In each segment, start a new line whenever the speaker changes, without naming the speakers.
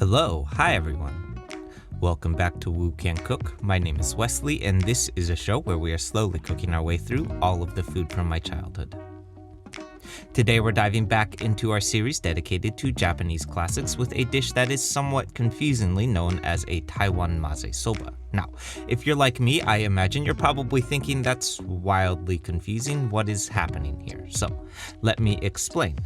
Hi everyone. Welcome back to Woo Can Cook. My name is Wesley, and this is a show where we are slowly cooking our way through all of the food from my childhood. Today we're diving back into our series dedicated to Japanese classics with a dish that is somewhat confusingly known as a Taiwan Mazesoba. Now, if you're like me, I imagine you're probably thinking that's wildly confusing. What is happening here? So, let me explain.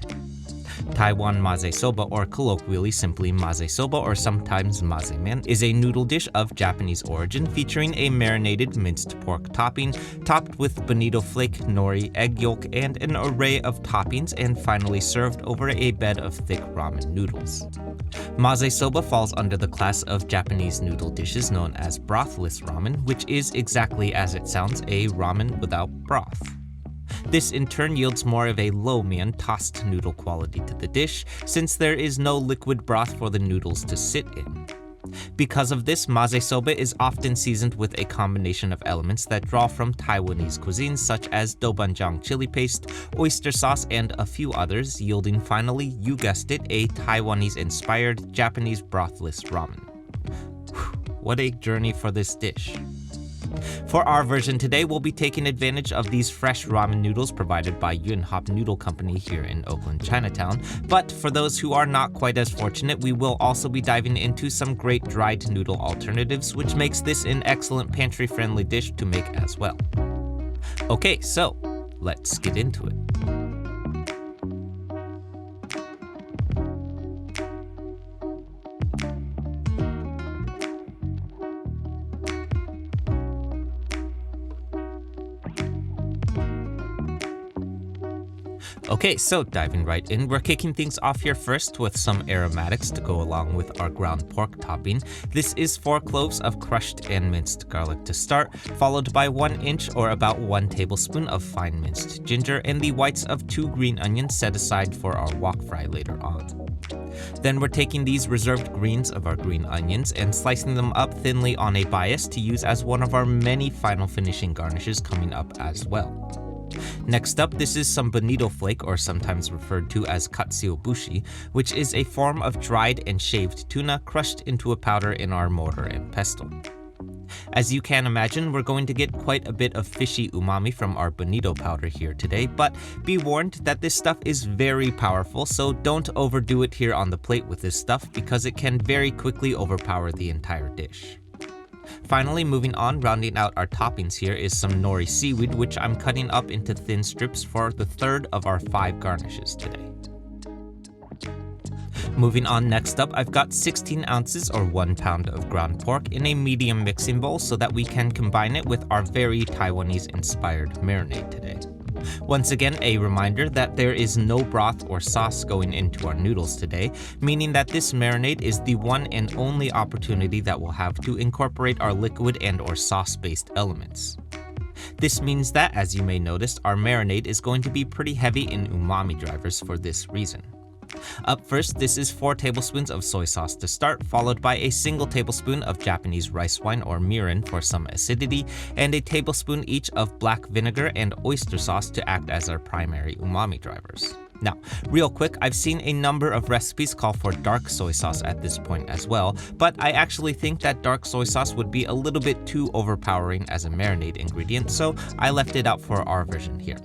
Taiwan Mazesoba, or colloquially simply Mazesoba or sometimes mazemen, is a noodle dish of Japanese origin featuring a marinated minced pork topping, topped with bonito flake, nori, egg yolk, and an array of toppings, and finally served over a bed of thick ramen noodles. Mazesoba falls under the class of Japanese noodle dishes known as Brothless Ramen, which is exactly as it sounds, a ramen without broth. This in turn yields more of a low-mian tossed noodle quality to the dish, since there is no liquid broth for the noodles to sit in. Because of this, mazesoba is often seasoned with a combination of elements that draw from Taiwanese cuisine such as doubanjiang chili paste, oyster sauce, and a few others, yielding finally, you guessed it, a Taiwanese-inspired Japanese brothless ramen. Whew, what a journey for this dish. For our version today, we'll be taking advantage of these fresh ramen noodles provided by Yun Hop Noodle Company here in Oakland, Chinatown. But for those who are not quite as fortunate, we will also be diving into some great dried noodle alternatives, which makes this an excellent pantry-friendly dish to make as well. Okay, so let's get into it. Okay, so diving right in, we're kicking things off here first with some aromatics to go along with our ground pork topping. This is 4 cloves of crushed and minced garlic to start, followed by 1 inch or about 1 tablespoon of fine minced ginger, and the whites of 2 green onions set aside for our wok fry later on. Then we're taking these reserved greens of our green onions and slicing them up thinly on a bias to use as one of our many final finishing garnishes coming up as well. Next up, this is some bonito flake, or sometimes referred to as katsuobushi, which is a form of dried and shaved tuna crushed into a powder in our mortar and pestle. As you can imagine, we're going to get quite a bit of fishy umami from our bonito powder here today, but be warned that this stuff is very powerful, so don't overdo it here on the plate with this stuff because it can very quickly overpower the entire dish. Finally, moving on, rounding out our toppings here is some nori seaweed, which I'm cutting up into thin strips for the third of our 5 garnishes today. Moving on, next up, I've got 16 ounces or 1 pound of ground pork in a medium mixing bowl so that we can combine it with our very Taiwanese-inspired marinade today. Once again, a reminder that there is no broth or sauce going into our noodles today, meaning that this marinade is the one and only opportunity that we'll have to incorporate our liquid and or sauce-based elements. This means that, as you may notice, our marinade is going to be pretty heavy in umami drivers for this reason. Up first, this is 4 tablespoons of soy sauce to start, followed by a single tablespoon of Japanese rice wine or mirin for some acidity, and a tablespoon each of black vinegar and oyster sauce to act as our primary umami drivers. Now, real quick, I've seen a number of recipes call for dark soy sauce at this point as well, but I actually think that dark soy sauce would be a little bit too overpowering as a marinade ingredient, so I left it out for our version here.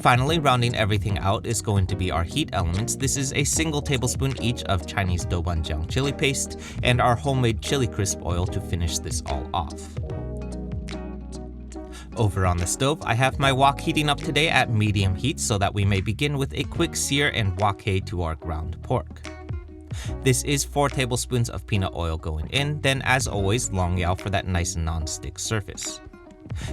Finally, rounding everything out is going to be our heat elements. This is a single tablespoon each of Chinese doubanjiang chili paste and our homemade chili crisp oil to finish this all off. Over on the stove, I have my wok heating up today at medium heat so that we may begin with a quick sear and wok to our ground pork. This is 4 tablespoons of peanut oil going in, then as always, long yao for that nice non-stick surface.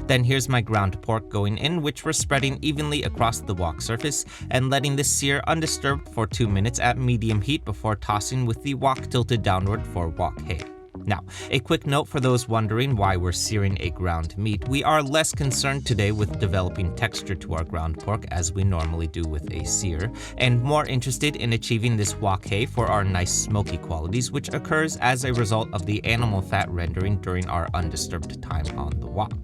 Then here's my ground pork going in, which we're spreading evenly across the wok surface and letting this sear undisturbed for 2 minutes at medium heat before tossing with the wok tilted downward for wok hei. Now, a quick note for those wondering why we're searing a ground meat. We are less concerned today with developing texture to our ground pork as we normally do with a sear, and more interested in achieving this wok hei for our nice smoky qualities, which occurs as a result of the animal fat rendering during our undisturbed time on the wok.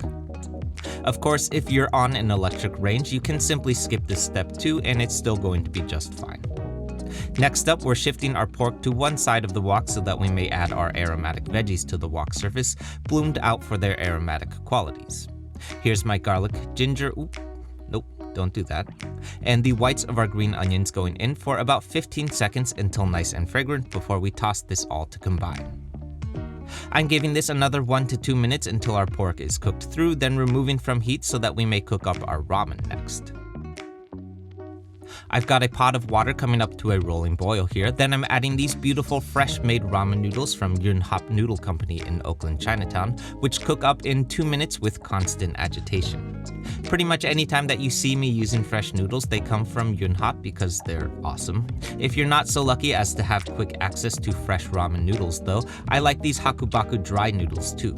Of course, if you're on an electric range, you can simply skip this step too, and it's still going to be just fine. Next up, we're shifting our pork to one side of the wok so that we may add our aromatic veggies to the wok surface, bloomed out for their aromatic qualities. Here's my garlic, ginger, nope, don't do that, and the whites of our green onions going in for about 15 seconds until nice and fragrant before we toss this all to combine. I'm giving this another 1 to 2 minutes until our pork is cooked through, then removing from heat so that we may cook up our ramen next. I've got a pot of water coming up to a rolling boil here, then I'm adding these beautiful fresh-made ramen noodles from Yunhap Noodle Company in Oakland, Chinatown, which cook up in 2 minutes with constant agitation. Pretty much any time that you see me using fresh noodles, they come from Yunhap because they're awesome. If you're not so lucky as to have quick access to fresh ramen noodles though, I like these hakubaku dry noodles too.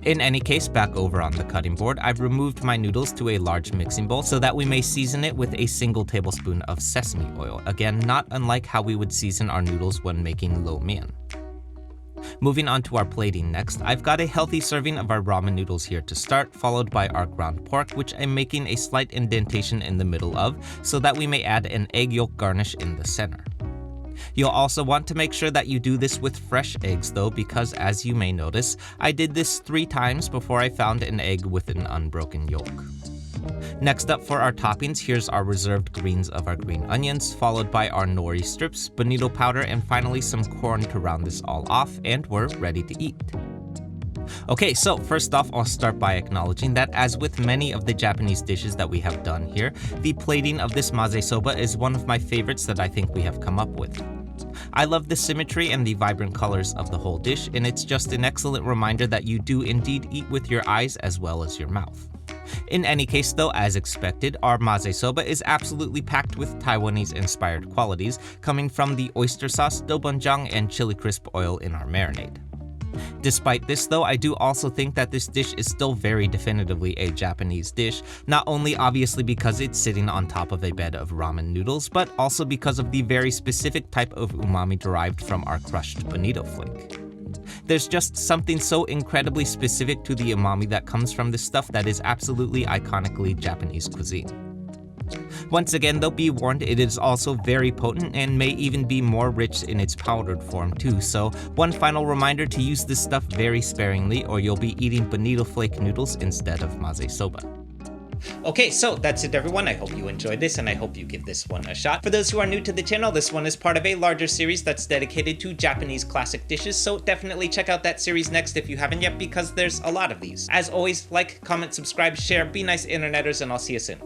In any case, back over on the cutting board, I've removed my noodles to a large mixing bowl so that we may season it with a single tablespoon of sesame oil, again not unlike how we would season our noodles when making lo mein. Moving on to our plating next, I've got a healthy serving of our ramen noodles here to start, followed by our ground pork, which I'm making a slight indentation in the middle of so that we may add an egg yolk garnish in the center. You'll also want to make sure that you do this with fresh eggs though, because as you may notice, I did this 3 times before I found an egg with an unbroken yolk. Next up for our toppings, here's our reserved greens of our green onions, followed by our nori strips, bonito powder, and finally some corn to round this all off, and we're ready to eat. Okay, so first off, I'll start by acknowledging that as with many of the Japanese dishes that we have done here, the plating of this mazesoba is one of my favorites that I think we have come up with. I love the symmetry and the vibrant colors of the whole dish, and it's just an excellent reminder that you do indeed eat with your eyes as well as your mouth. In any case though, as expected, our mazesoba is absolutely packed with Taiwanese-inspired qualities, coming from the oyster sauce, doubanjiang, and chili crisp oil in our marinade. Despite this though, I do also think that this dish is still very definitively a Japanese dish, not only obviously because it's sitting on top of a bed of ramen noodles, but also because of the very specific type of umami derived from our crushed bonito flake. There's just something so incredibly specific to the umami that comes from this stuff that is absolutely iconically Japanese cuisine. Once again though, be warned, it is also very potent and may even be more rich in its powdered form too, so one final reminder to use this stuff very sparingly or you'll be eating bonito flake noodles instead of mazesoba. Okay, so that's it everyone. I hope you enjoyed this and I hope you give this one a shot. For those who are new to the channel, this one is part of a larger series that's dedicated to Japanese classic dishes, so definitely check out that series next if you haven't yet, because there's a lot of these. As always, like, comment, subscribe, share, be nice interneters, and I'll see you soon.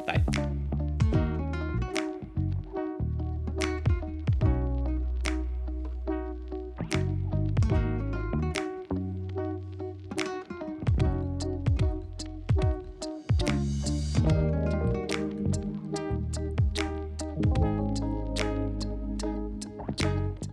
Bye.